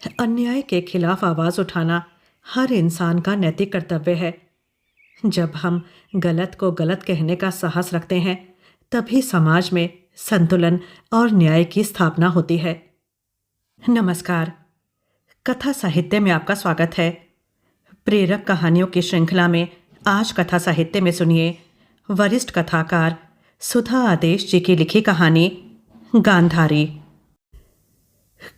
अन्याय के खिलाफ आवाज उठाना हर इंसान का नैतिक कर्तव्य है। जब हम गलत को गलत कहने का साहस रखते हैं, तभी समाज में संतुलन और न्याय की स्थापना होती है। नमस्कार, कथा साहित्य में आपका स्वागत है। प्रेरक कहानियों की श्रृंखला में आज कथा साहित्य में सुनिए वरिष्ठ कथाकार सुधा आदेश जी की लिखी कहानी गांधारी।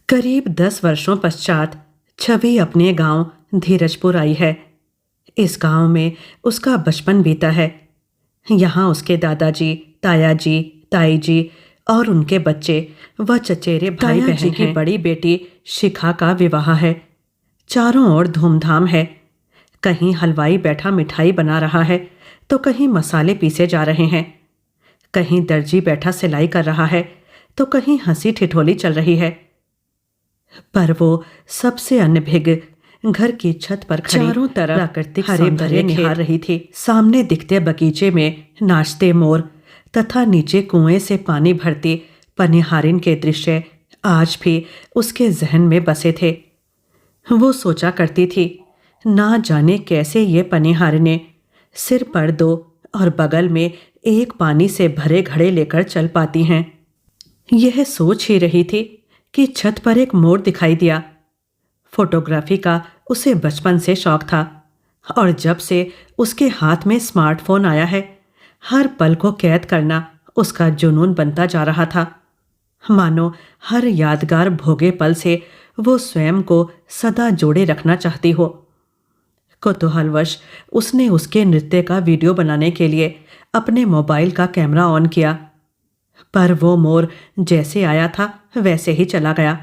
करीब 10 वर्षों पश्चात छवि अपने गांव धीरजपुर आई है। इस गांव में उसका बचपन बीता है। यहाँ उसके दादाजी, तायाजी, ताई जी और उनके बच्चे व चचेरे भाई बहन की बड़ी बेटी शिखा का विवाह है। चारों ओर धूमधाम है। कहीं हलवाई बैठा मिठाई बना रहा है तो कहीं मसाले पीसे जा रहे हैं। कहीं दर्जी बैठा सिलाई कर रहा है तो कहीं हंसी ठिठोली चल रही है। पर वो सबसे अनभिग घर की छत पर खड़ी चारों तरफ प्राकृतिक हरे भरे निहार रही थी। सामने दिखते बगीचे में नाचते मोर तथा नीचे कुएं से पानी भरती पनिहारिन के दृश्य आज भी उसके जहन में बसे थे। वो सोचा करती थी, ना जाने कैसे ये पनिहारिनें सिर पर 2 और बगल में एक पानी से भरे घड़े लेकर चल पाती हैं। यह सोच ही रही थी कि छत पर एक मोर दिखाई दिया। फोटोग्राफी का उसे बचपन से शौक था और जब से उसके हाथ में स्मार्टफोन आया है, हर पल को कैद करना उसका जुनून बनता जा रहा था। मानो हर यादगार भोगे पल से वो स्वयं को सदा जोड़े रखना चाहती हो। कौतूहलवश उसने उसके नृत्य का वीडियो बनाने के लिए अपने मोबाइल का कैमरा ऑन किया, पर वो मोर जैसे आया था वैसे ही चला गया।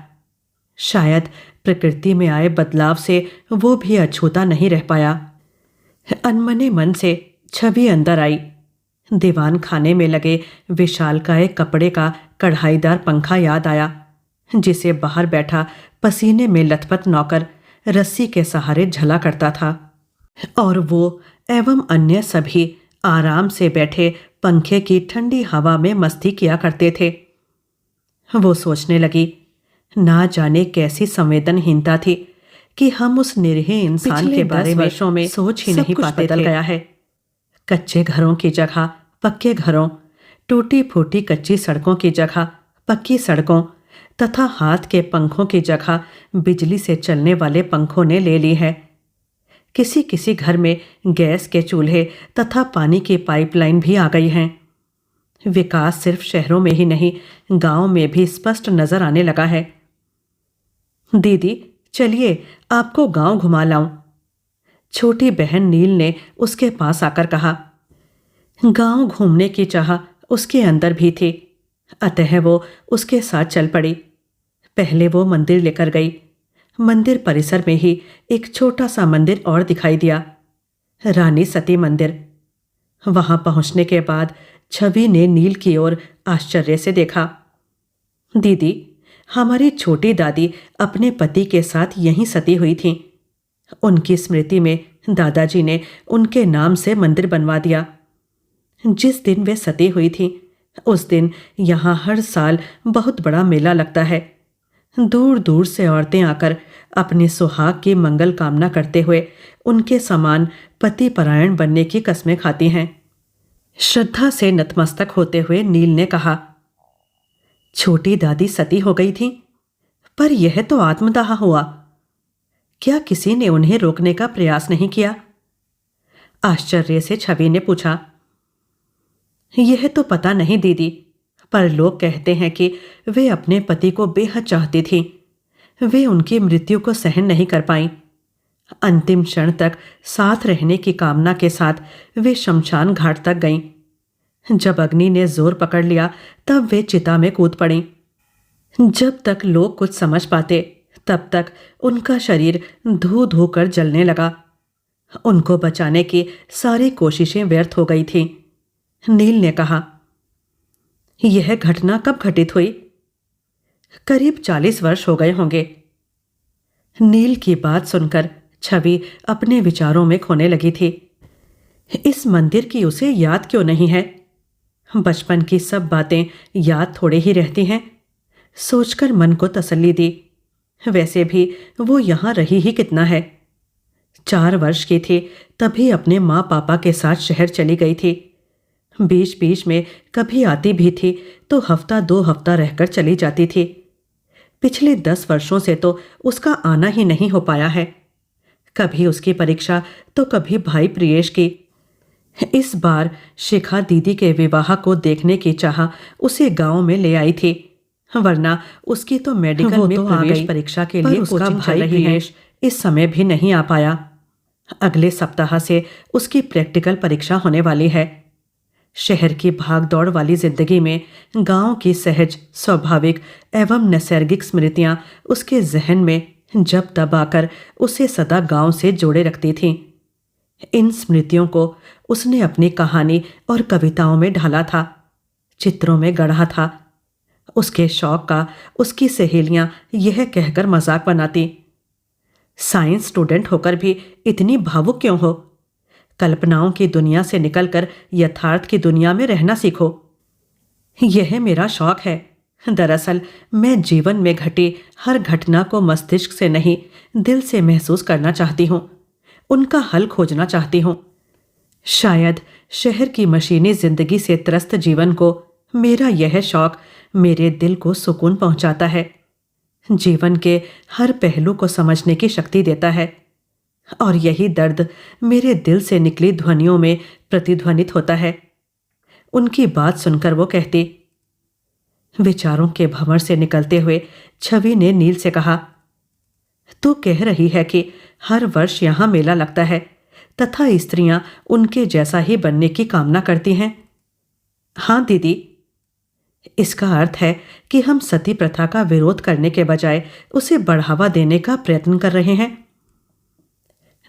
शायद प्रकृति में आए बदलाव से वो भी अछूता नहीं रह पाया। अनमने मन से छवि अंदर आई। दीवान खाने में लगे विशालकाय कपड़े का कढ़ाईदार पंखा याद आया, जिसे बाहर बैठा पसीने में लथपथ नौकर रस्सी के सहारे झला करता था, और वो एवं अन्य सभी आराम से बैठे पंखे की ठंडी हवा में मस्ती किया करते थे। वो सोचने लगी, ना जाने कैसी संवेदनहीनता थी कि हम उस निरीह इंसान के बारे में वर्षों में सोच ही नहीं पाते थे। गया है। कच्चे घरों की जगह पक्के घरों, टूटी फूटी कच्ची सड़कों की जगह पक्की सड़कों तथा हाथ के पंखों की जगह बिजली से चलने वाले पंखों ने ले ली है। किसी किसी घर में गैस के चूल्हे तथा पानी की पाइपलाइन भी आ गई हैं। विकास सिर्फ शहरों में ही नहीं, गांव में भी स्पष्ट नजर आने लगा है। दीदी, चलिए आपको गांव घुमा लाऊं, छोटी बहन नील ने उसके पास आकर कहा। गांव घूमने की चाह उसके अंदर भी थी, अतः वो उसके साथ चल पड़ी। पहले वो मंदिर लेकर गई। मंदिर परिसर में ही एक छोटा सा मंदिर और दिखाई दिया, रानी सती मंदिर। वहां पहुंचने के बाद छवि ने नील की ओर आश्चर्य से देखा। दीदी, हमारी छोटी दादी अपने पति के साथ यहीं सती हुई थीं। उनकी स्मृति में दादाजी ने उनके नाम से मंदिर बनवा दिया। जिस दिन वे सती हुई थीं, उस दिन यहाँ हर साल बहुत बड़ा मेला लगता है। दूर दूर से औरतें आकर अपने सुहाग की मंगल कामना करते हुए उनके समान पति परायण बनने की कस्में खाती हैं। श्रद्धा से नतमस्तक होते हुए नील ने कहा, छोटी दादी सती हो गई थी, पर यह तो आत्मदाह हुआ। क्या किसी ने उन्हें रोकने का प्रयास नहीं किया? आश्चर्य से छवि ने पूछा। यह तो पता नहीं दीदी, पर लोग कहते हैं कि वे अपने पति को बेहद चाहती थीं। वे उनकी मृत्यु को सहन नहीं कर पाईं। अंतिम क्षण तक साथ रहने की कामना के साथ वे शमशान घाट तक गईं। जब अग्नि ने जोर पकड़ लिया तब वे चिता में कूद पड़ीं। जब तक लोग कुछ समझ पाते तब तक उनका शरीर धू धू कर जलने लगा। उनको बचाने की सारी कोशिशें व्यर्थ हो गई थीं। नील ने कहा, यह घटना कब घटित हुई? करीब 40 वर्ष हो गए होंगे। नील की बात सुनकर छवि अपने विचारों में खोने लगी थी। इस मंदिर की उसे याद क्यों नहीं है? बचपन की सब बातें याद थोड़े ही रहती हैं। सोचकर मन को तसल्ली दी। वैसे भी वो यहाँ रही ही कितना है। 4 वर्ष की थी तभी अपने माँ पापा के साथ शहर चली गई थी। बीच बीच में कभी आती भी थी तो हफ्ता 2 हफ्ता रहकर चली जाती थी। पिछले 10 वर्षों से तो उसका आना ही नहीं हो पाया है। कभी उसकी परीक्षा तो कभी भाई प्रियेश की। इस बार शिखा दीदी के विवाह को देखने की चाह उसे गांव में ले आई थी, वरना उसकी तो मेडिकल में प्रवेश परीक्षा के लिए उसका भाई प्रियेश इस समय भी नहीं आ पाया। अगले सप्ताह से उसकी प्रैक्टिकल परीक्षा होने वाली है। शहर की भागदौड़ वाली जिंदगी में गांव की सहज, स्वाभाविक एवं नैसर्गिक स्मृतियां उसके जहन में जब तब आकर उसे सदा गांव से जोड़े रखती थीं। इन स्मृतियों को उसने अपनी कहानी और कविताओं में ढाला था, चित्रों में गढ़ा था। उसके शौक का उसकी सहेलियां यह कहकर मजाक बनाती, साइंस स्टूडेंट होकर भी इतनी भावुक क्यों हो? कल्पनाओं की दुनिया से निकलकर यथार्थ की दुनिया में रहना सीखो। यह मेरा शौक है। दरअसल मैं जीवन में घटी हर घटना को मस्तिष्क से नहीं, दिल से महसूस करना चाहती हूँ, उनका हल खोजना चाहती हूँ। शायद शहर की मशीनी जिंदगी से त्रस्त जीवन को मेरा यह शौक मेरे दिल को सुकून पहुंचाता है, जीवन के हर पहलू को समझने की शक्ति देता है। और यही दर्द मेरे दिल से निकली ध्वनियों में प्रतिध्वनित होता है। उनकी बात सुनकर वो कहती। विचारों के भंवर से निकलते हुए छवि ने नील से कहा, तू कह रही है कि हर वर्ष यहाँ मेला लगता है तथा स्त्रियां उनके जैसा ही बनने की कामना करती हैं। हाँ दीदी, इसका अर्थ है कि हम सती प्रथा का विरोध करने के बजाय उसे बढ़ावा देने का प्रयत्न कर रहे हैं।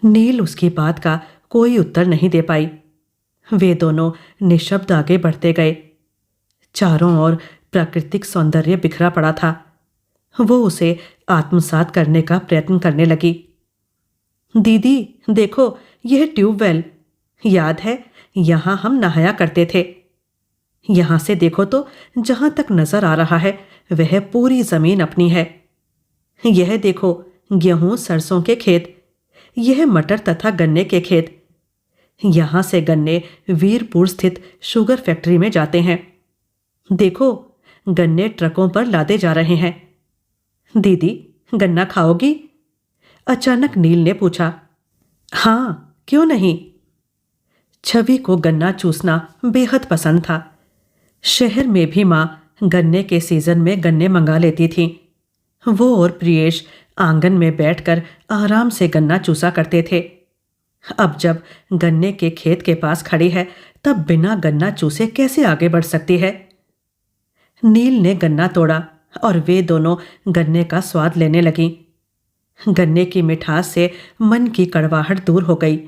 नील उसकी बात का कोई उत्तर नहीं दे पाई। वे दोनों निशब्द आगे बढ़ते गए। चारों ओर प्राकृतिक सौंदर्य बिखरा पड़ा था। वो उसे आत्मसात करने का प्रयत्न करने लगी। दीदी देखो, यह ट्यूबवेल, याद है यहां हम नहाया करते थे। यहां से देखो तो जहां तक नजर आ रहा है वह पूरी जमीन अपनी है। यह देखो, गेहूं सरसों के खेत, यह मटर तथा गन्ने के खेत। यहां से गन्ने वीरपुर स्थित शुगर फैक्ट्री में जाते हैं। देखो, गन्ने ट्रकों पर लादे जा रहे हैं। दीदी गन्ना खाओगी? अचानक नील ने पूछा। हाँ, क्यों नहीं? छवि को गन्ना चूसना बेहद पसंद था। शहर में भी माँ गन्ने के सीजन में गन्ने मंगा लेती थी। वो और प्रियेश आंगन में बैठकर आराम से गन्ना चूसा करते थे। अब जब गन्ने के खेत के पास खड़ी है तब बिना गन्ना चूसे कैसे आगे बढ़ सकती है? नील ने गन्ना तोड़ा और वे दोनों गन्ने का स्वाद लेने लगीं। गन्ने की मिठास से मन की कड़वाहट दूर हो गई।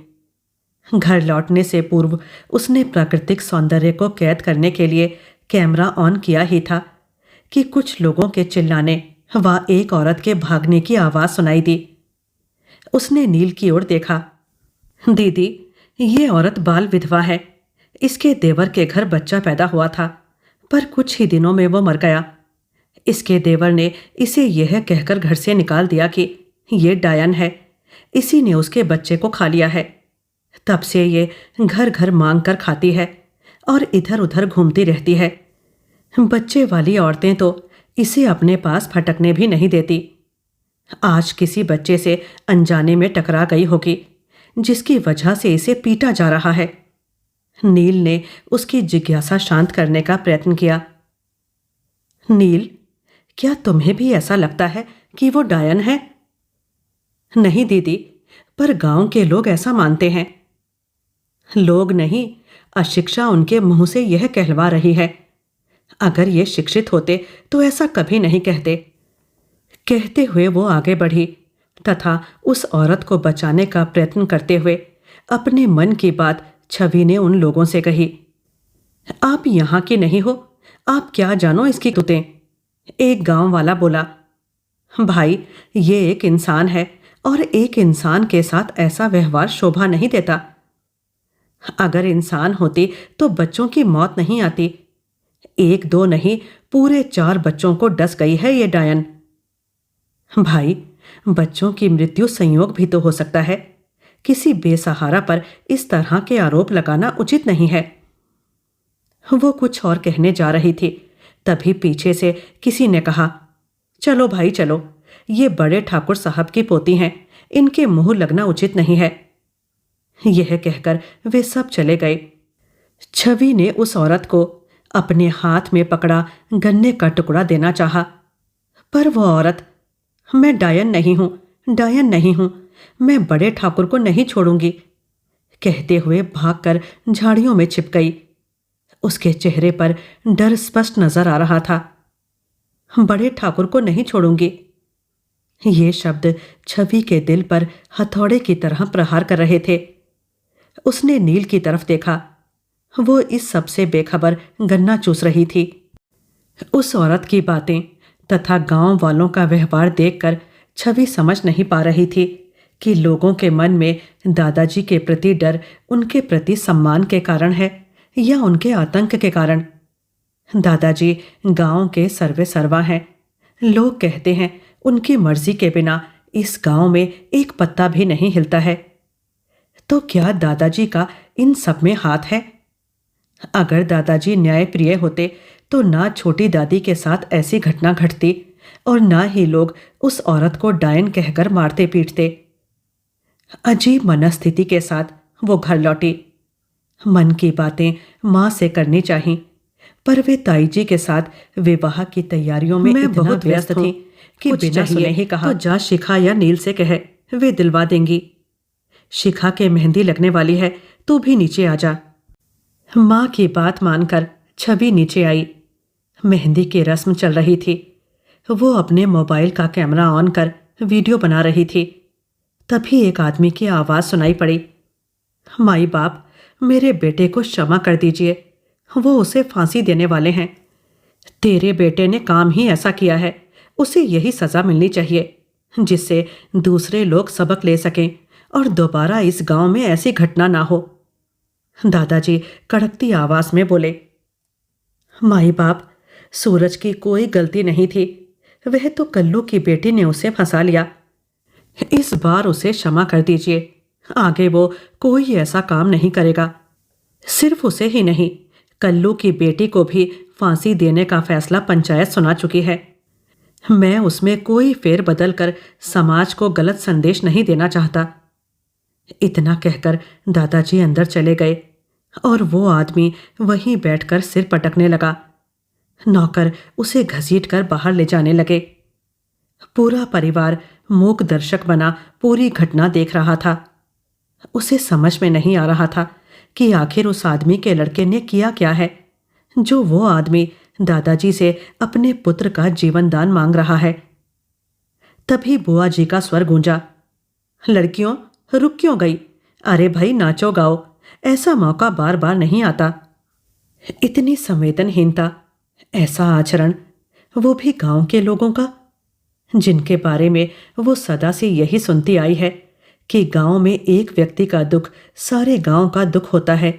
घर लौटने से पूर्व उसने प्राकृतिक सौंदर्य को कैद करने के लिए कैमरा ऑन किया ही था कि कुछ लोगों के चिल्लाने व एक औरत के भागने की आवाज सुनाई दी। उसने नील की ओर देखा। दीदी, ये औरत बाल विधवा है। इसके देवर के घर बच्चा पैदा हुआ था, पर कुछ ही दिनों में वो मर गया। इसके देवर ने इसे यह कहकर घर से निकाल दिया कि ये डायन है, इसी ने उसके बच्चे को खा लिया है। तब से ये घर घर मांग कर खाती है और इधर उधर घूमती रहती है। बच्चे वाली औरतें तो इसे अपने पास फटकने भी नहीं देती। आज किसी बच्चे से अनजाने में टकरा गई होगी, जिसकी वजह से इसे पीटा जा रहा है। नील ने उसकी जिज्ञासा शांत करने का प्रयत्न किया। नील, क्या तुम्हें भी ऐसा लगता है कि वो डायन है? नहीं दीदी, पर गांव के लोग ऐसा मानते हैं। लोग नहीं, अशिक्षा उनके मुंह से यह कहलवा रही है। अगर ये शिक्षित होते तो ऐसा कभी नहीं कहते। कहते हुए वो आगे बढ़ी तथा उस औरत को बचाने का प्रयत्न करते हुए अपने मन की बात छवि ने उन लोगों से कही। आप यहाँ की नहीं हो, आप क्या जानो इसकी तुतें? एक गांव वाला बोला। भाई, ये एक इंसान है और एक इंसान के साथ ऐसा व्यवहार शोभा नहीं देता। अगर इंसान होती तो बच्चों की मौत नहीं आती। 1 2 नहीं, पूरे 4 बच्चों को डस गई है ये डायन। भाई, बच्चों की मृत्यु संयोग भी तो हो सकता है। किसी बेसहारा पर इस तरह के आरोप लगाना उचित नहीं है। वो कुछ और कहने जा रही थी, तभी पीछे से किसी ने कहा, चलो भाई चलो, ये बड़े ठाकुर साहब की पोती हैं, इनके मुंह लगना उचित नहीं है। यह कहकर वे सब चले गए। छवि ने उस औरत को अपने हाथ में पकड़ा गन्ने का टुकड़ा देना चाहा, पर वह औरत, मैं डायन नहीं हूं, डायन नहीं हूं, मैं बड़े ठाकुर को नहीं छोड़ूंगी, कहते हुए भागकर झाड़ियों में छिप गई। उसके चेहरे पर डर स्पष्ट नजर आ रहा था। बड़े ठाकुर को नहीं छोड़ूंगी, ये शब्द छवि के दिल पर हथौड़े की तरह प्रहार कर रहे थे। उसने नील की तरफ देखा। वो इस सब से बेखबर गन्ना चूस रही थी। उस औरत की बातें तथा गांव वालों का व्यवहार देखकर छवि समझ नहीं पा रही थी कि लोगों के मन में दादाजी के प्रति डर उनके प्रति सम्मान के कारण है या उनके आतंक के कारण। दादाजी गांव के सर्वे सर्वा हैं। लोग कहते हैं उनकी मर्जी के बिना इस गांव में एक पत्ता भी नहीं हिलता है। तो क्या दादाजी का इन सब में हाथ है? अगर दादाजी न्यायप्रिय होते तो ना छोटी दादी के साथ ऐसी घटना घटती और ना ही लोग उस औरत को डायन कहकर मारते पीटते। अजीब मनस्थिति के साथ वो घर लौटी। मन की बातें माँ से करनी चाहिए, पर वे ताई जी के साथ विवाह की तैयारियों में मैं बहुत व्यस्त थी कि बिना सुने ही कहा, तो जा शिखा या नील से कहे, वे दिलवा देंगी। शिखा के मेहंदी लगने वाली है, तू भी नीचे आ जा। माँ की बात मानकर छवि नीचे आई। मेहंदी की रस्म चल रही थी। वो अपने मोबाइल का कैमरा ऑन कर वीडियो बना रही थी। तभी एक आदमी की आवाज़ सुनाई पड़ी, माई बाप, मेरे बेटे को क्षमा कर दीजिए, वो उसे फांसी देने वाले हैं। तेरे बेटे ने काम ही ऐसा किया है, उसे यही सज़ा मिलनी चाहिए, जिससे दूसरे लोग सबक ले सकें और दोबारा इस गांव में ऐसी घटना ना हो। दादाजी कड़कती आवाज़ में बोले, माई बाप, सूरज की कोई गलती नहीं थी, वह तो कल्लू की बेटी ने उसे फंसा लिया। इस बार उसे क्षमा कर दीजिए, आगे वो कोई ऐसा काम नहीं करेगा। सिर्फ उसे ही नहीं, कल्लू की बेटी को भी फांसी देने का फैसला पंचायत सुना चुकी है। मैं उसमें कोई फेर बदल कर समाज को गलत संदेश नहीं देना चाहता। इतना कहकर दादाजी अंदर चले गए और वो आदमी वहीं बैठकर सिर पटकने लगा। नौकर उसे घसीटकर बाहर ले जाने लगे। पूरा परिवार मूक दर्शक बना पूरी घटना देख रहा था। उसे समझ में नहीं आ रहा था कि आखिर उस आदमी के लड़के ने किया क्या है, जो वो आदमी दादाजी से अपने पुत्र का जीवन दान मांग रहा है। तभी बुआ जी का स्वर गूंजा, लड़कियों, रुक क्यों गई? अरे भाई, नाचो गाओ, ऐसा मौका बार बार नहीं आता। इतनी संवेदनहीनता, ऐसा आचरण, वो भी गांव के लोगों का, जिनके बारे में वो सदा से यही सुनती आई है कि गांव में एक व्यक्ति का दुख सारे गांव का दुख होता है।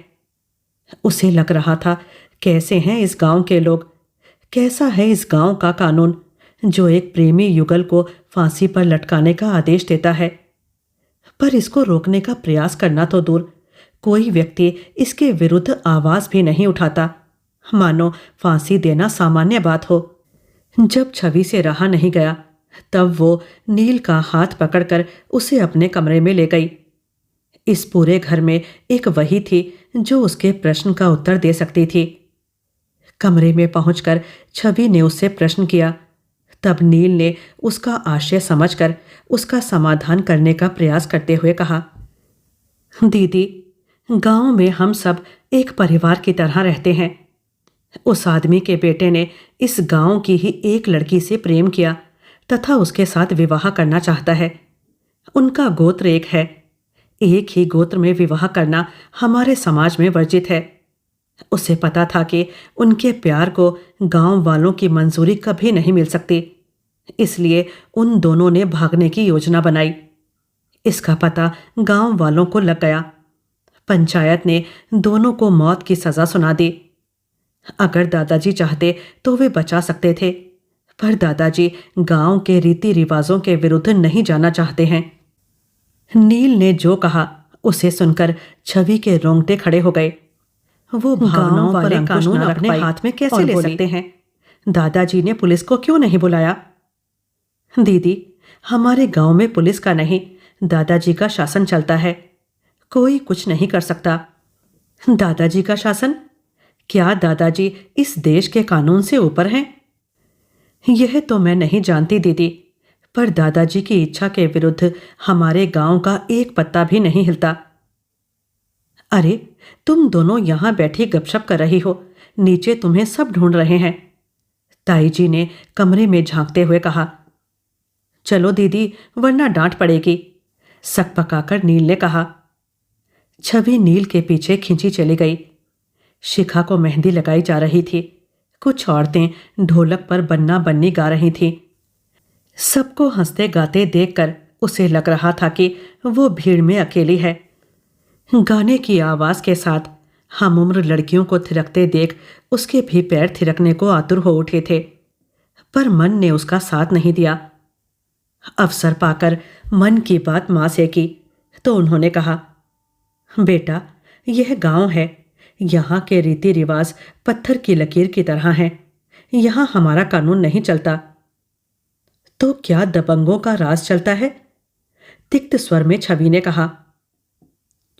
उसे लग रहा था, कैसे हैं इस गांव के लोग, कैसा है इस गांव का कानून, जो एक प्रेमी युगल को फांसी पर लटकाने का आदेश देता है। पर इसको रोकने का प्रयास करना तो दूर, कोई व्यक्ति इसके विरुद्ध आवाज भी नहीं उठाता, मानो फांसी देना सामान्य बात हो। जब छवि से रहा नहीं गया, तब वो नील का हाथ पकड़कर उसे अपने कमरे में ले गई। इस पूरे घर में एक वही थी जो उसके प्रश्न का उत्तर दे सकती थी। कमरे में पहुंचकर छवि ने उससे प्रश्न किया। तब नील ने उसका आशय समझकर उसका समाधान करने का प्रयास करते हुए कहा, दीदी, गांव में हम सब एक परिवार की तरह रहते हैं। उस आदमी के बेटे ने इस गांव की ही एक लड़की से प्रेम किया तथा उसके साथ विवाह करना चाहता है। उनका गोत्र एक है। एक ही गोत्र में विवाह करना हमारे समाज में वर्जित है। उसे पता था कि उनके प्यार को गांव वालों की मंजूरी कभी नहीं मिल सकती, इसलिए उन दोनों ने भागने की योजना बनाई। इसका पता गांव वालों को लग गया। पंचायत ने दोनों को मौत की सजा सुना दी। अगर दादाजी चाहते तो वे बचा सकते थे, पर दादाजी गांव के रीति रिवाजों के विरुद्ध नहीं जाना चाहते हैं। नील ने जो कहा उसे सुनकर छवि के रोंगटे खड़े हो गए। वो भावनाओं पर अंकुश न अपने हाथ में कैसे ले सकते हैं? दादाजी ने पुलिस को क्यों नहीं बुलाया? दीदी, हमारे गांव में पुलिस का नहीं, दादाजी का शासन चलता है। कोई कुछ नहीं कर सकता। दादाजी का शासन? क्या दादाजी इस देश के कानून से ऊपर हैं? यह तो मैं नहीं जानती दीदी, पर दादाजी की इच्छा के विरुद्ध हमारे गांव का एक पत्ता भी नहीं हिलता। अरे, तुम दोनों यहां बैठी गपशप कर रही हो, नीचे तुम्हें सब ढूंढ रहे हैं। ताई जी ने कमरे में झांकते हुए कहा। चलो दीदी, वरना डांट पड़ेगी, सक पकाकर नील ने कहा। छवि नील के पीछे खींची चली गई। शिखा को मेहंदी लगाई जा रही थी। कुछ औरतें ढोलक पर बन्ना बन्नी गा रही थीं। सबको हंसते गाते देखकर उसे लग रहा था कि वो भीड़ में अकेली है। गाने की आवाज के साथ हम उम्र लड़कियों को थिरकते देख उसके भी पैर थिरकने को आतुर हो उठे थे, पर मन ने उसका साथ नहीं दिया। अवसर पाकर मन की बात मां से की तो उन्होंने कहा, बेटा, यह गांव है, यहाँ के रीति रिवाज पत्थर की लकीर की तरह हैं। यहाँ हमारा कानून नहीं चलता। तो क्या दबंगों का राज चलता है? तिक्त स्वर में छवि ने कहा।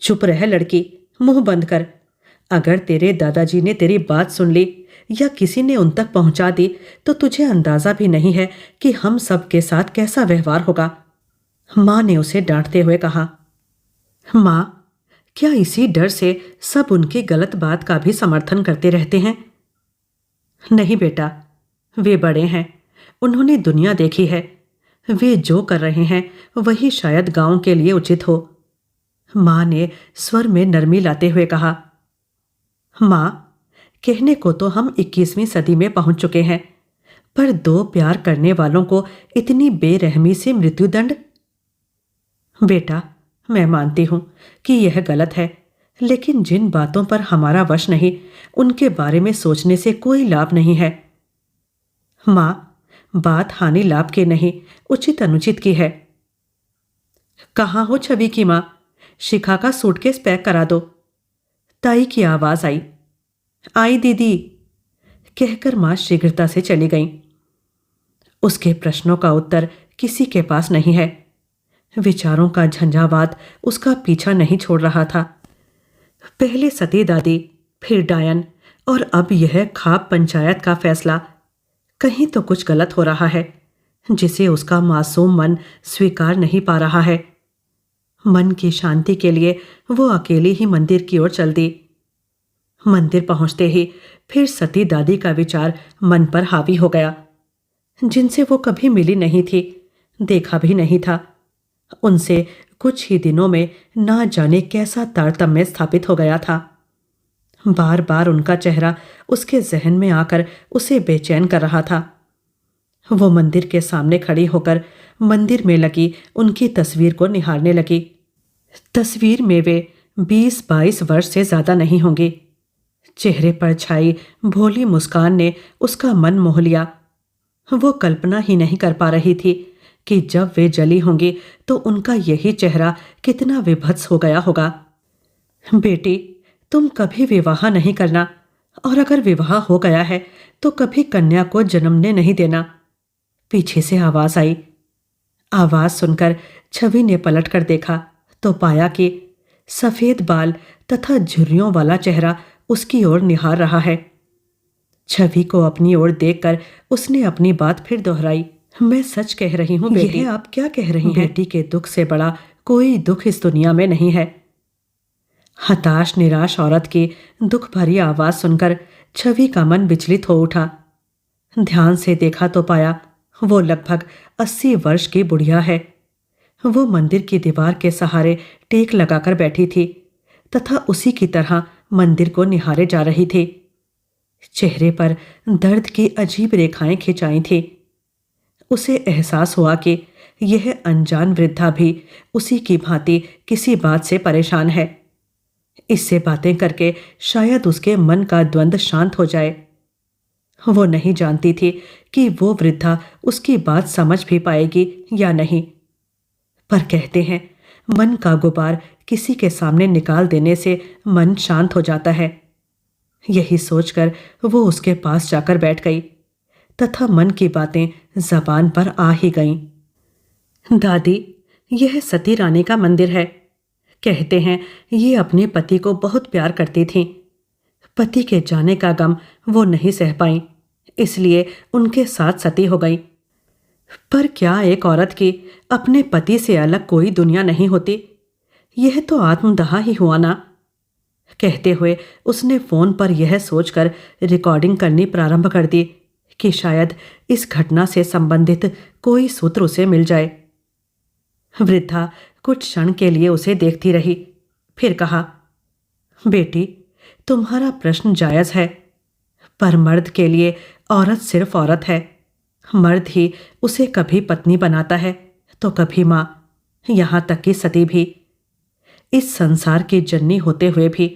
चुप रह लड़की, मुंह बंद कर। अगर तेरे दादाजी ने तेरी बात सुन ली या किसी ने उन तक पहुंचा दी तो तुझे अंदाजा भी नहीं है कि हम सब के साथ कैसा व्यवहार होगा। मां ने उसे डांटते हुए कहा। मां, क्या इसी डर से सब उनकी गलत बात का भी समर्थन करते रहते हैं? नहीं बेटा, वे बड़े हैं, उन्होंने दुनिया देखी है। वे जो कर रहे हैं वही शायद गांव के लिए उचित हो। मां ने स्वर में नरमी लाते हुए कहा। मां, कहने को तो हम 21वीं सदी में पहुंच चुके हैं, पर दो प्यार करने वालों को इतनी बेरहमी से मृत्युदंड? बेटा, मैं मानती हूं कि यह गलत है, लेकिन जिन बातों पर हमारा वश नहीं, उनके बारे में सोचने से कोई लाभ नहीं है। मां, बात हानि लाभ की नहीं, उचित अनुचित की है। कहाँ हो छवि की मां? शिखा का सूटकेस पैक करा दो। ताई की आवाज आई। आई दीदी, कहकर मां शीघ्रता से चली गईं। उसके प्रश्नों का उत्तर किसी के पास नहीं है। विचारों का झंझावात उसका पीछा नहीं छोड़ रहा था। पहले सती दादी, फिर डायन, और अब यह खाप पंचायत का फैसला। कहीं तो कुछ गलत हो रहा है जिसे उसका मासूम मन स्वीकार नहीं पा रहा है। मन की शांति के लिए वो अकेली ही मंदिर की ओर चल दी। मंदिर पहुंचते ही फिर सती दादी का विचार मन पर हावी हो गया, जिनसे वो कभी मिली नहीं थी, देखा भी नहीं था। उनसे कुछ ही दिनों में ना जाने कैसा तारतम्य स्थापित हो गया था। बार बार उनका चेहरा उसके जहन में आकर उसे बेचैन कर रहा था। वो मंदिर के सामने खड़ी होकर मंदिर में लगी उनकी तस्वीर को निहारने लगी। तस्वीर में वे 20-22 वर्ष से ज्यादा नहीं होंगी। चेहरे पर छाई भोली मुस्कान ने उसका मन मोह लिया। वो कल्पना ही नहीं कर पा रही थी कि जब वे जली होंगी तो उनका यही चेहरा कितना विभत्स हो गया होगा। बेटी, तुम कभी विवाह नहीं करना, और अगर विवाह हो गया है तो कभी कन्या को जन्मने नहीं देना। पीछे से आवाज आई। आवाज सुनकर छवि ने पलटकर देखा तो पाया कि सफेद बाल तथा झुर्रियों वाला चेहरा उसकी ओर निहार रहा है। छवि को अपनी ओर देखकर उसने अपनी बात फिर दोहराई। मैं सच कह रही हूँ बेटी। आप क्या कह रही हैं? बेटी के दुख से बड़ा कोई दुख इस दुनिया में नहीं है। हताश निराश औरत की दुख भरी आवाज सुनकर छवि का मन विचलित हो उठा। ध्यान से देखा तो पाया वो लगभग 80 वर्ष की बुढ़िया है। वो मंदिर की दीवार के सहारे टेक लगाकर बैठी थी तथा उसी की तरह मंदिर को निहारे जा रही थी। चेहरे पर दर्द की अजीब रेखाएं खिंचाई थी। उसे एहसास हुआ कि यह अनजान वृद्धा भी उसी की भांति किसी बात से परेशान है। इससे बातें करके शायद उसके मन का द्वंद्व शांत हो जाए। वो नहीं जानती थी कि वो वृद्धा उसकी बात समझ भी पाएगी या नहीं। पर कहते हैं, मन का गुबार किसी के सामने निकाल देने से मन शांत हो जाता है। यही सोचकर वो उसके पास जाकर बैठ गई तथा मन की बातें जबान पर आ ही गईं। दादी, यह सती रानी का मंदिर है। कहते हैं ये अपने पति को बहुत प्यार करती थीं। पति के जाने का गम वो नहीं सह पाई, इसलिए उनके साथ सती हो गई। पर क्या एक औरत की अपने पति से अलग कोई दुनिया नहीं होती? यह तो आत्मदाह ही हुआ ना। कहते हुए उसने फोन पर यह सोचकर रिकॉर्डिंग करनी प्रारंभ कर दी कि शायद इस घटना से संबंधित कोई सूत्र उसे मिल जाए। वृद्धा कुछ क्षण के लिए उसे देखती रही, फिर कहा, बेटी, तुम्हारा प्रश्न जायज है, पर मर्द के लिए औरत सिर्फ औरत है। मर्द ही उसे कभी पत्नी बनाता है तो कभी माँ, यहाँ तक कि सती भी। इस संसार की जननी होते हुए भी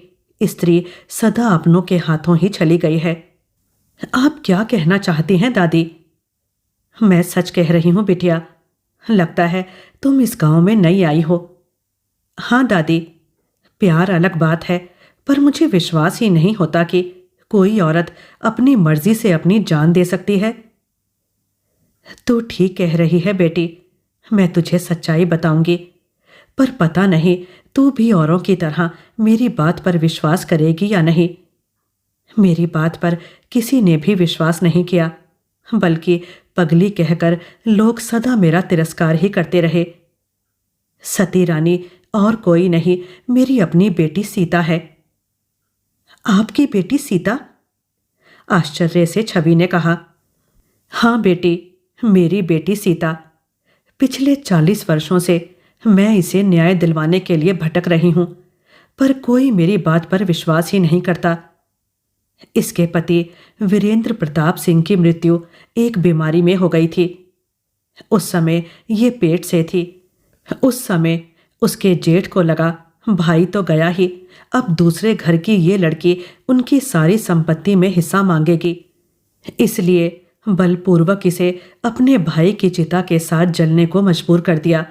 स्त्री सदा अपनों के हाथों ही चली गई है। आप क्या कहना चाहती हैं दादी? मैं सच कह रही हूं बिटिया। लगता है तुम इस गांव में नई आई हो। हाँ दादी, प्यार अलग बात है, पर मुझे विश्वास ही नहीं होता कि कोई औरत अपनी मर्जी से अपनी जान दे सकती है। तू ठीक कह रही है बेटी, मैं तुझे सच्चाई बताऊंगी, पर पता नहीं तू भी औरों की तरह मेरी बात पर विश्वास करेगी या नहीं। मेरी बात पर किसी ने भी विश्वास नहीं किया, बल्कि पगली कहकर लोग सदा मेरा तिरस्कार ही करते रहे। सती रानी और कोई नहीं, मेरी अपनी बेटी सीता है। आपकी बेटी सीता? आश्चर्य से छवि ने कहा। हाँ बेटी, मेरी बेटी सीता। पिछले 40 वर्षों से मैं इसे न्याय दिलवाने के लिए भटक रही हूं, पर कोई मेरी बात पर विश्वास ही नहीं करता। इसके पति वीरेंद्र प्रताप सिंह की मृत्यु एक बीमारी में हो गई थी। उस समय ये पेट से थी। उस समय उसके जेठ को लगा भाई तो गया ही, अब दूसरे घर की ये लड़की उनकी सारी संपत्ति में हिस्सा मांगेगी। इसलिए बलपूर्वक इसे अपने भाई की चिता के साथ जलने को मजबूर कर दिया।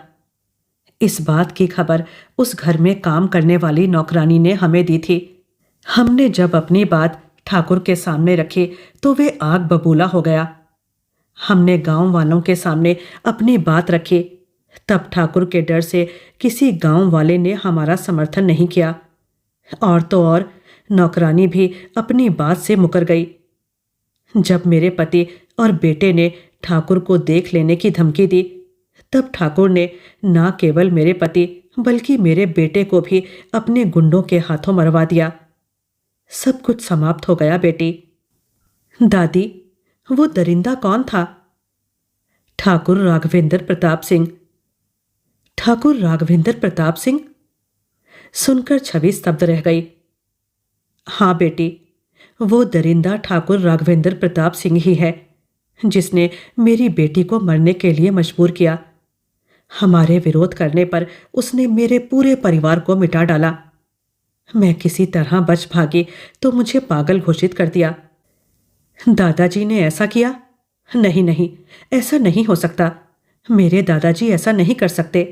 इस बात की खबर उस घर में काम करने वाली नौकरानी ने हमें दी थी। हमने जब अपनी बात ठाकुर के सामने रखी तो वे आग बबूला हो गया। हमने गांव वालों के सामने अपनी बात रखी, तब ठाकुर के डर से किसी गांव वाले ने हमारा समर्थन नहीं किया, और तो और नौकरानी भी अपनी बात से मुकर गई। जब मेरे पति और बेटे ने ठाकुर को देख लेने की धमकी दी, तब ठाकुर ने न केवल मेरे पति बल्कि मेरे बेटे को भी अपने गुंडों के हाथों मरवा दिया। सब कुछ समाप्त हो गया बेटी। दादी, वो दरिंदा कौन था? ठाकुर राघवेंद्र प्रताप सिंह। ठाकुर राघवेंद्र प्रताप सिंह? सुनकर छवि स्तब्ध रह गई। हाँ बेटी, वो दरिंदा ठाकुर राघवेंद्र प्रताप सिंह ही है जिसने मेरी बेटी को मरने के लिए मजबूर किया। हमारे विरोध करने पर उसने मेरे पूरे परिवार को मिटा डाला। मैं किसी तरह बच भागी तो मुझे पागल घोषित कर दिया। दादाजी ने ऐसा किया? नहीं नहीं, ऐसा नहीं हो सकता। मेरे दादाजी ऐसा नहीं कर सकते।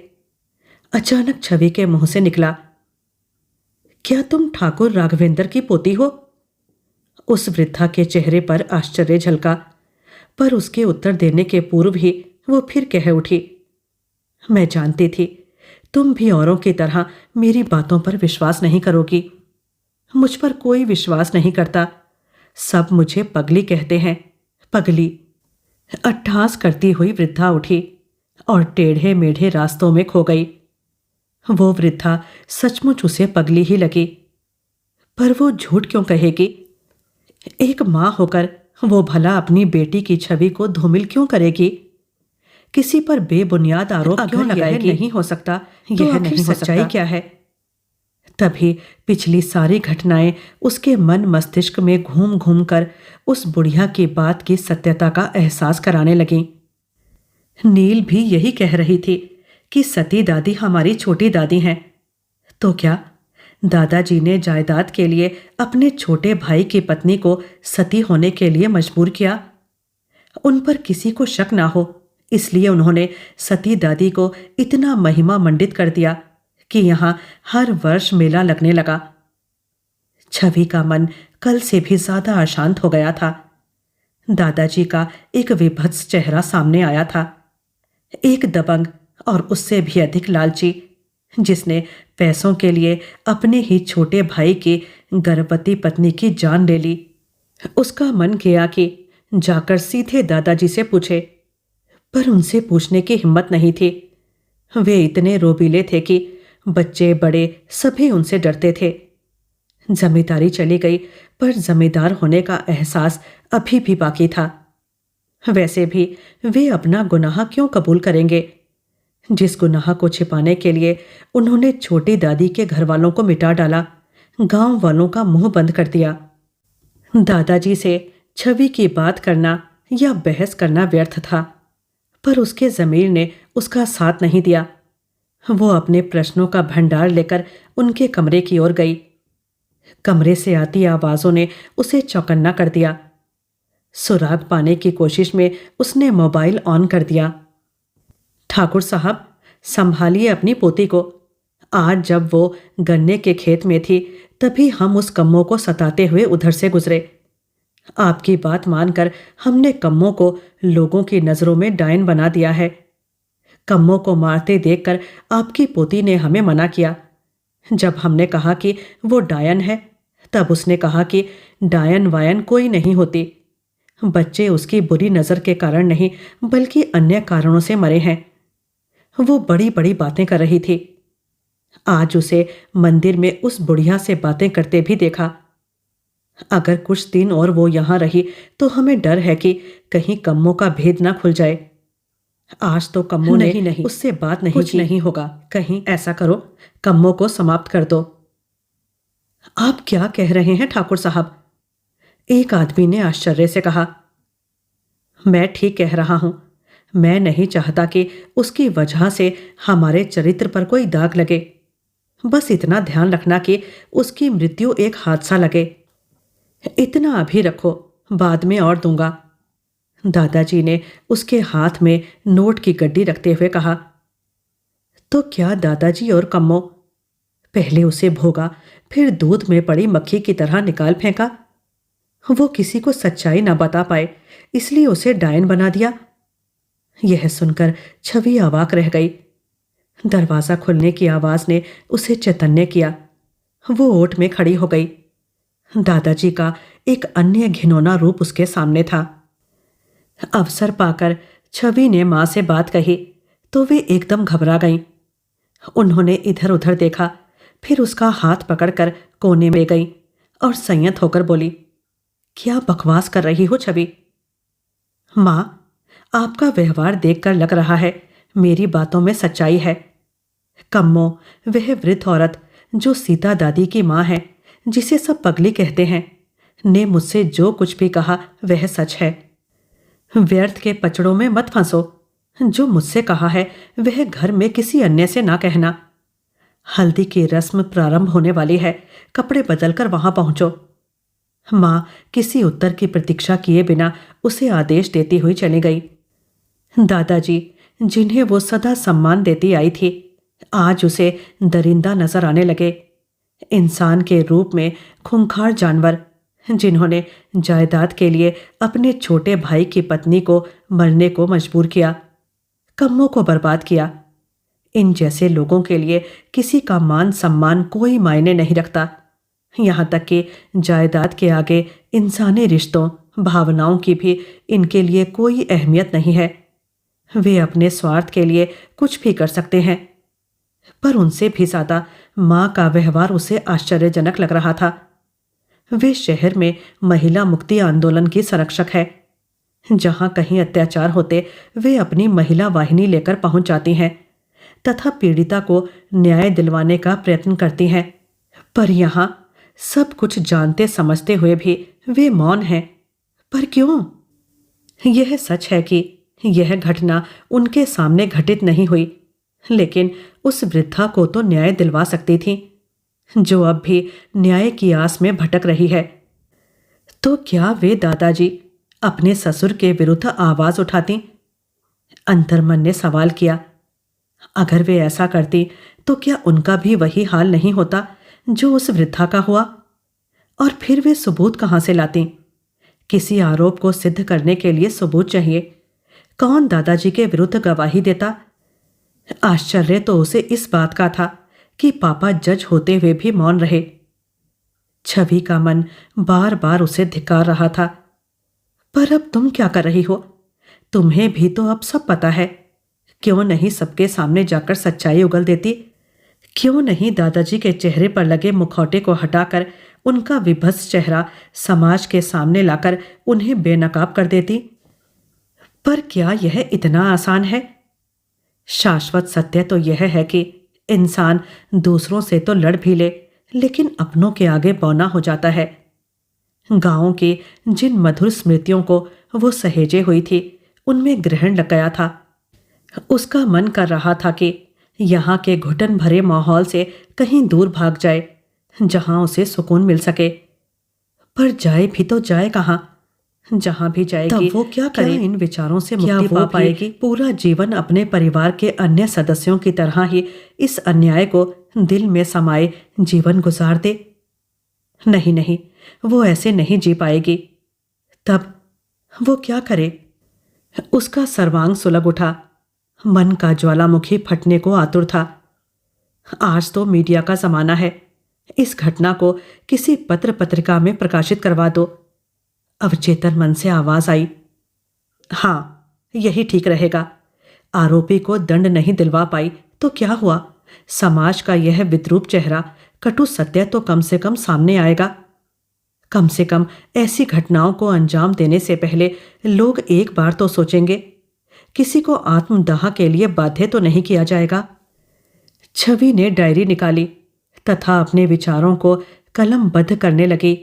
अचानक छवि के मुंह से निकला, क्या तुम ठाकुर राघवेंद्र की पोती हो? उस वृद्धा के चेहरे पर आश्चर्य झलका, पर उसके उत्तर देने के पूर्व ही वो फिर कह उठी, मैं जानती थी तुम भी औरों की तरह मेरी बातों पर विश्वास नहीं करोगी। मुझ पर कोई विश्वास नहीं करता। सब मुझे पगली कहते हैं, पगली। अट्टहास करती हुई वृद्धा उठी और टेढ़े मेढ़े रास्तों में खो गई। वो वृद्धा सचमुच उसे पगली ही लगी, पर वो झूठ क्यों कहेगी? एक माँ होकर वो भला अपनी बेटी की छवि को धूमिल क्यों करेगी? किसी पर बेबुनियाद आरोप क्यों लगाएगी? नहीं हो सकता, यह नहीं हो सच्चाई क्या है? तभी पिछली सारी घटनाएं उसके मन मस्तिष्क में घूम घूम कर उस बुढ़िया की बात की सत्यता का एहसास कराने लगीं। नील भी यही कह रही थी कि सती दादी हमारी छोटी दादी हैं। तो क्या दादाजी ने जायदाद के लिए अपने छोटे भाई की पत्नी को सती होने के लिए मजबूर किया। उन पर किसी को शक ना हो, इसलिए उन्होंने सती दादी को इतना महिमा मंडित कर दिया कि यहाँ हर वर्ष मेला लगने लगा। छवि का मन कल से भी ज्यादा अशांत हो गया था। दादाजी का एक विभत्स चेहरा सामने आया था, एक दबंग और उससे भी अधिक लालची, जिसने पैसों के लिए अपने ही छोटे भाई की गर्भवती पत्नी की जान ले ली। उसका मन किया कि जाकर सीधे दादाजी से पूछे, पर उनसे पूछने की हिम्मत नहीं थी। वे इतने रोबीले थे कि बच्चे बड़े सभी उनसे डरते थे। जमींदारी चली गई, पर जमींदार होने का एहसास अभी भी बाकी था। वैसे भी वे अपना गुनाह क्यों कबूल करेंगे, जिस गुनाह को छिपाने के लिए उन्होंने छोटी दादी के घर वालों को मिटा डाला, गांव वालों का मुंह बंद कर दिया। दादाजी से छवि की बात करना या बहस करना व्यर्थ था, पर उसके ज़मीर ने उसका साथ नहीं दिया। वो अपने प्रश्नों का भंडार लेकर उनके कमरे की ओर गई। कमरे से आती आवाज़ों ने उसे चौकन्ना कर दिया। सुराग पाने की कोशिश में उसने मोबाइल ऑन कर दिया। ठाकुर साहब, संभालिए अपनी पोती को। आज जब वो गन्ने के खेत में थी, तभी हम उस कम्मों को सताते हुए उधर से गुजरे। आपकी बात मानकर हमने कम्मों को लोगों की नज़रों में डायन बना दिया है। कम्मों को मारते देखकर आपकी पोती ने हमें मना किया। जब हमने कहा कि वो डायन है, तब उसने कहा कि डायन वायन कोई नहीं होती। बच्चे उसकी बुरी नज़र के कारण नहीं, बल्कि अन्य कारणों से मरे हैं। वो बड़ी बड़ी बातें कर रही थी। आज उसे मंदिर में उस बुढ़िया से बातें करते भी देखा। अगर कुछ दिन और वो यहाँ रही तो हमें डर है कि कहीं कम्मों का भेद ना खुल जाए। आज तो कम्मों ने नहीं उससे बात नहीं कुछ नहीं होगा। कहीं ऐसा करो, कम्मों को समाप्त कर दो। आप क्या कह रहे हैं ठाकुर साहब? एक आदमी ने आश्चर्य से कहा। मैं ठीक कह रहा हूं। मैं नहीं चाहता कि उसकी वजह से हमारे चरित्र पर कोई दाग लगे। बस इतना ध्यान रखना कि उसकी मृत्यु एक हादसा लगे। इतना अभी रखो, बाद में और दूंगा। दादाजी ने उसके हाथ में नोट की गड्डी रखते हुए कहा। तो क्या दादाजी और कम्मो? पहले उसे भोगा, फिर दूध में पड़ी मक्खी की तरह निकाल फेंका। वो किसी को सच्चाई ना बता पाए, इसलिए उसे डायन बना दिया। यह सुनकर छवि अवाक रह गई। दरवाजा खुलने की आवाज ने उसे चैतन्य किया। वो ओट में खड़ी हो गई। दादाजी का एक अन्य घिनौना रूप उसके सामने था। अवसर पाकर छवि ने मां से बात कही तो वे एकदम घबरा गईं। उन्होंने इधर उधर देखा, फिर उसका हाथ पकड़कर कोने में गई और संयत होकर बोली, क्या बकवास कर रही हो छवि? मां, आपका व्यवहार देखकर लग रहा है मेरी बातों में सच्चाई है। कम्मो, वह वृद्ध औरत जो सीता दादी की मां है, जिसे सब पगली कहते हैं, ने मुझसे जो कुछ भी कहा वह सच है। व्यर्थ के पचड़ों में मत फंसो। जो मुझसे कहा है वह घर में किसी अन्य से ना कहना। हल्दी की रस्म प्रारंभ होने वाली है, कपड़े बदलकर वहां पहुंचो। मां किसी उत्तर की प्रतीक्षा किए बिना उसे आदेश देती हुई चली गई। दादाजी, जिन्हें वो सदा सम्मान देती आई थी, आज उसे दरिंदा नजर आने लगे। इंसान के रूप में खूंखार जानवर, जिन्होंने जायदाद के लिए अपने छोटे भाई की पत्नी को मरने को मजबूर किया, कम्मों को बर्बाद किया। इन जैसे लोगों के लिए किसी का मान सम्मान कोई मायने नहीं रखता। यहाँ तक कि जायदाद के आगे इंसानी रिश्तों, भावनाओं की भी इनके लिए कोई अहमियत नहीं है। वे अपने स्वार्थ के लिए कुछ भी कर सकते हैं। पर उनसे भी ज्यादा मां का व्यवहार उसे आश्चर्यजनक लग रहा था। वे शहर में महिला मुक्ति आंदोलन की संरक्षक है। जहां कहीं अत्याचार होते वे अपनी महिला वाहिनी लेकर पहुंच जाती हैं तथा पीड़िता को न्याय दिलवाने का प्रयत्न करती हैं। पर यहाँ सब कुछ जानते समझते हुए भी वे मौन हैं। पर क्यों? यह सच है कि यह घटना उनके सामने घटित नहीं हुई, लेकिन उस वृद्धा को तो न्याय दिलवा सकती थी। जो अब भी न्याय की आस में भटक रही है। तो क्या वे दादाजी अपने ससुर के विरुद्ध आवाज उठाती? अंतर्मन ने सवाल किया। अगर वे ऐसा करती तो क्या उनका भी वही हाल नहीं होता जो उस वृद्धा का हुआ? और फिर वे सबूत कहां से लाती? किसी आरोप को सिद्ध करने के लिए सबूत चाहिए। कौन दादाजी के विरुद्ध गवाही देता? आश्चर्य तो उसे इस बात का था कि पापा जज होते हुए भी मौन रहे। छवि का मन बार बार उसे धिक्कार रहा था। पर अब तुम क्या कर रही हो? तुम्हें भी तो अब सब पता है। क्यों नहीं सबके सामने जाकर सच्चाई उगल देती? क्यों नहीं दादाजी के चेहरे पर लगे मुखौटे को हटाकर उनका विभत्स चेहरा समाज के सामने लाकर उन्हें बेनकाब कर देती? पर क्या यह इतना आसान है? शाश्वत सत्य तो यह है कि इंसान दूसरों से तो लड़ भी ले, लेकिन अपनों के आगे बौना हो जाता है। गांवों की जिन मधुर स्मृतियों को वो सहेजे हुई थी, उनमें ग्रहण लग गया था। उसका मन कर रहा था कि यहाँ के घुटन भरे माहौल से कहीं दूर भाग जाए, जहां उसे सुकून मिल सके। पर जाए भी तो जाए कहाँ? जहां भी जाएगी तब वो क्या करे? इन विचारों से मुक्ति पा पाएगी? पूरा जीवन अपने परिवार के अन्य सदस्यों की तरह ही इस अन्याय को दिल में समाये जीवन गुजार दे? नहीं नहीं, वो ऐसे नहीं जी पाएगी। तब वो क्या करे? उसका सर्वांग सुलग उठा। मन का ज्वालामुखी फटने को आतुर था। आज तो मीडिया का जमाना है। इस घटना को किसी पत्र पत्रिका में प्रकाशित करवा दो। अवचेतन मन से आवाज आई। हाँ, यही ठीक रहेगा। आरोपी को दंड नहीं दिलवा पाई तो क्या हुआ? समाज का यह विद्रूप चेहरा, कटु सत्य तो कम से कम सामने आएगा। कम से कम ऐसी घटनाओं को अंजाम देने से पहले लोग एक बार तो सोचेंगे। किसी को आत्मदाह के लिए बाध्य तो नहीं किया जाएगा। छवि ने डायरी निकाली तथा अपने विचारों को कलमबद्ध करने लगी।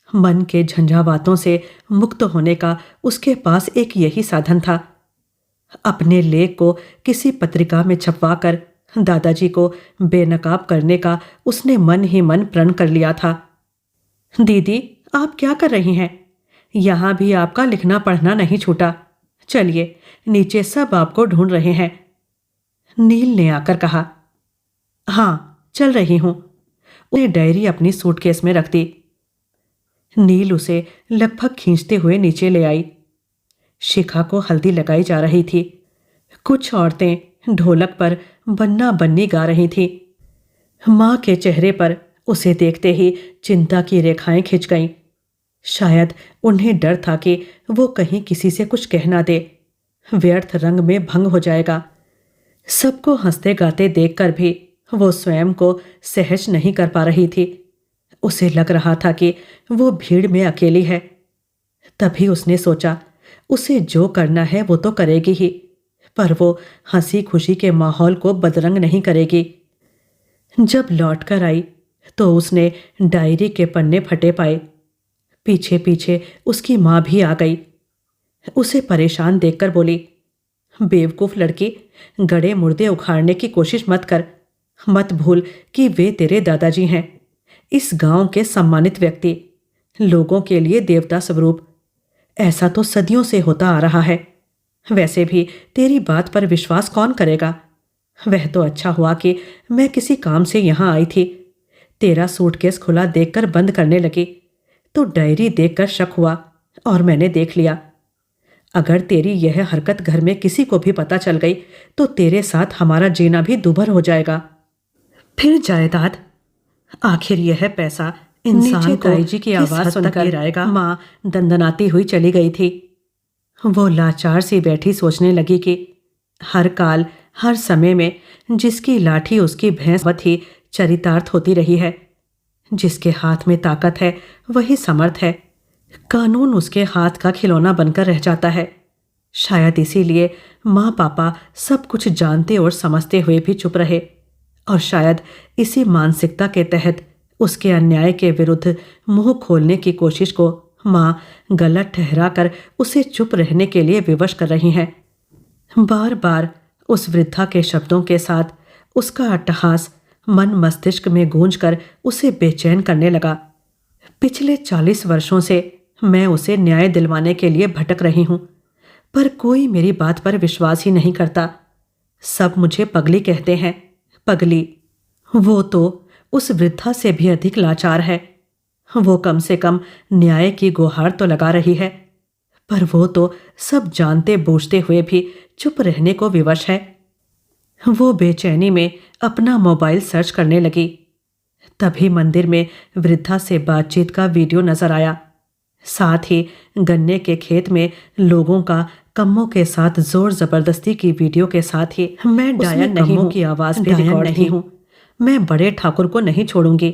मन के झंझावातों से मुक्त होने का उसके पास एक यही साधन था। अपने लेख को किसी पत्रिका में छपवाकर दादाजी को बेनकाब करने का उसने मन ही मन प्रण कर लिया था। दीदी, आप क्या कर रही हैं? यहां भी आपका लिखना पढ़ना नहीं छूटा। चलिए, नीचे सब आपको ढूंढ रहे हैं। नील ने आकर कहा। हाँ, चल रही हूं। उसने डायरी अपनी सूटकेस में रख दी। नील उसे लगभग खींचते हुए नीचे ले आई। शिखा को हल्दी लगाई जा रही थी। कुछ औरतें ढोलक पर बन्ना बन्नी गा रही थीं। मां के चेहरे पर उसे देखते ही चिंता की रेखाएं खिंच गईं। शायद उन्हें डर था कि वो कहीं किसी से कुछ कह ना दे, व्यर्थ रंग में भंग हो जाएगा। सबको हंसते गाते देखकर भी वो स्वयं को सहज नहीं कर पा रही थी। उसे लग रहा था कि वो भीड़ में अकेली है। तभी उसने सोचा, उसे जो करना है वो तो करेगी ही, पर वो हंसी खुशी के माहौल को बदरंग नहीं करेगी। जब लौट कर आई तो उसने डायरी के पन्ने फटे पाए। पीछे पीछे उसकी माँ भी आ गई। उसे परेशान देखकर बोली, बेवकूफ लड़की, गड़े मुर्दे उखाड़ने की कोशिश मत कर। मत भूल कि वे तेरे दादाजी हैं, इस गांव के सम्मानित व्यक्ति, लोगों के लिए देवता स्वरूप। ऐसा तो सदियों से होता आ रहा है। वैसे भी तेरी बात पर विश्वास कौन करेगा? वह तो अच्छा हुआ कि मैं किसी काम से यहाँ आई थी। तेरा सूटकेस खुला देखकर बंद करने लगी तो डायरी देखकर शक हुआ और मैंने देख लिया। अगर तेरी यह हरकत घर में किसी को भी पता चल गई तो तेरे साथ हमारा जीना भी दुभर हो जाएगा। फिर जायदाद, आखिर यह पैसा इंसान को ताई जी की आवाज सुनकर गिराएगा। माँ दंदनाती हुई चली गई थी। वो लाचार सी बैठी सोचने लगी कि हर काल हर समय में जिसकी लाठी उसकी भैंस ही चरितार्थ होती रही है। जिसके हाथ में ताकत है वही समर्थ है। कानून उसके हाथ का खिलौना बनकर रह जाता है। शायद इसीलिए माँ पापा सब कुछ जानते और समझते हुए भी चुप रहे, और शायद इसी मानसिकता के तहत उसके अन्याय के विरुद्ध मुंह खोलने की कोशिश को माँ गलत ठहराकर उसे चुप रहने के लिए विवश कर रही हैं। बार बार उस वृद्धा के शब्दों के साथ उसका अट्टहास मन मस्तिष्क में गूंजकर उसे बेचैन करने लगा। पिछले 40 वर्षों से मैं उसे न्याय दिलवाने के लिए भटक रही हूं, पर कोई मेरी बात पर विश्वास ही नहीं करता। सब मुझे पगली कहते हैं। पगली। वो तो उस वृद्धा से भी अधिक लाचार है। वो कम से कम न्याय की गुहार तो लगा रही है, पर वो तो सब जानते बूझते हुए भी चुप रहने को विवश है। वो बेचैनी में अपना मोबाइल सर्च करने लगी। तभी मंदिर में वृद्धा से बातचीत का वीडियो नजर आया। साथ ही गन्ने के खेत में लोगों का कम्मों के साथ जोर जबरदस्ती की वीडियो के साथ ही मैं डायन नहीं हूं की आवाज भी रिकॉर्ड नहीं हूं। मैं बड़े ठाकुर को नहीं छोड़ूंगी।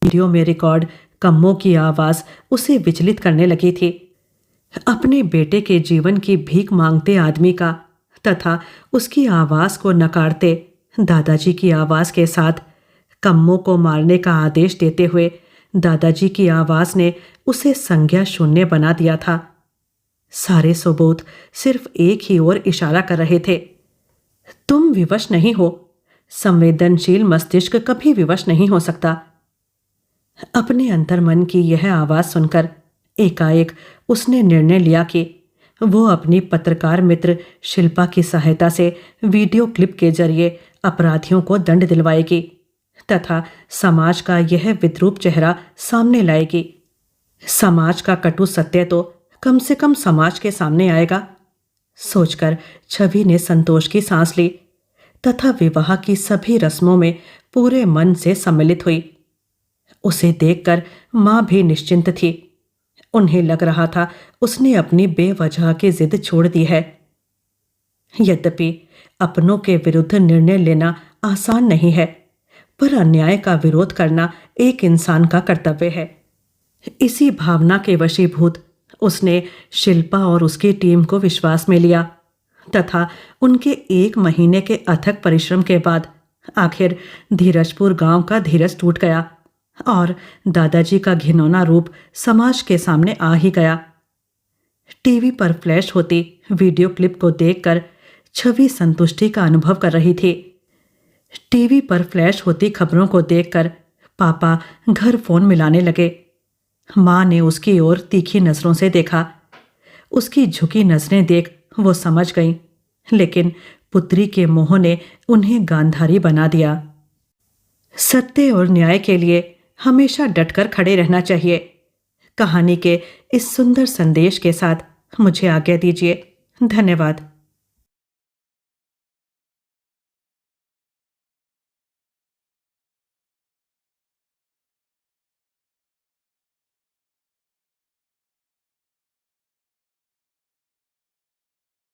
वीडियो में रिकॉर्ड कम्मों की आवाज उसे विचलित करने लगी थी। अपने बेटे के जीवन की भीख मांगते आदमी का तथा उसकी आवाज को नकारते दादाजी की आवाज के साथ कम्मों को मारने का आदेश देते हुए दादाजी की आवाज ने उसे संज्ञा शून्य बना दिया था। सारे सबूत सिर्फ एक ही ओर इशारा कर रहे थे। तुम विवश नहीं हो। संवेदनशील मस्तिष्क कभी विवश नहीं हो सकता। अपने अंतर्मन की यह आवाज सुनकर एकाएक उसने निर्णय लिया कि वो अपनी पत्रकार मित्र शिल्पा की सहायता से वीडियो क्लिप के जरिए अपराधियों को दंड दिलवाएगी तथा समाज का यह विद्रूप चेहरा सामने लाएगी। समाज का कटु सत्य तो कम से कम समाज के सामने आएगा। सोचकर छवि ने संतोष की सांस ली तथा विवाह की सभी रस्मों में पूरे मन से सम्मिलित हुई। उसे देखकर मां भी निश्चिंत थी। उन्हें लग रहा था उसने अपनी बेवजह की जिद छोड़ दी है। यद्यपि अपनों के विरुद्ध निर्णय लेना आसान नहीं है, पर अन्याय का विरोध करना एक इंसान का कर्तव्य है। इसी भावना के वशीभूत उसने शिल्पा और उसकी टीम को विश्वास में लिया तथा उनके 1 महीने के अथक परिश्रम के बाद आखिर धीरजपुर गांव का धीरज टूट गया और दादाजी का घिनौना रूप समाज के सामने आ ही गया। टीवी पर फ्लैश होती वीडियो क्लिप को देखकर छवि संतुष्टि का अनुभव कर रही थी। टीवी पर फ्लैश होती खबरों को देखकर पापा घर फोन मिलाने लगे। मां ने उसकी ओर तीखी नजरों से देखा। उसकी झुकी नजरें देख वो समझ गई, लेकिन पुत्री के मोह ने उन्हें गांधारी बना दिया। सत्य और न्याय के लिए हमेशा डटकर खड़े रहना चाहिए। कहानी के इस सुंदर संदेश के साथ मुझे आज्ञा दीजिए। धन्यवाद।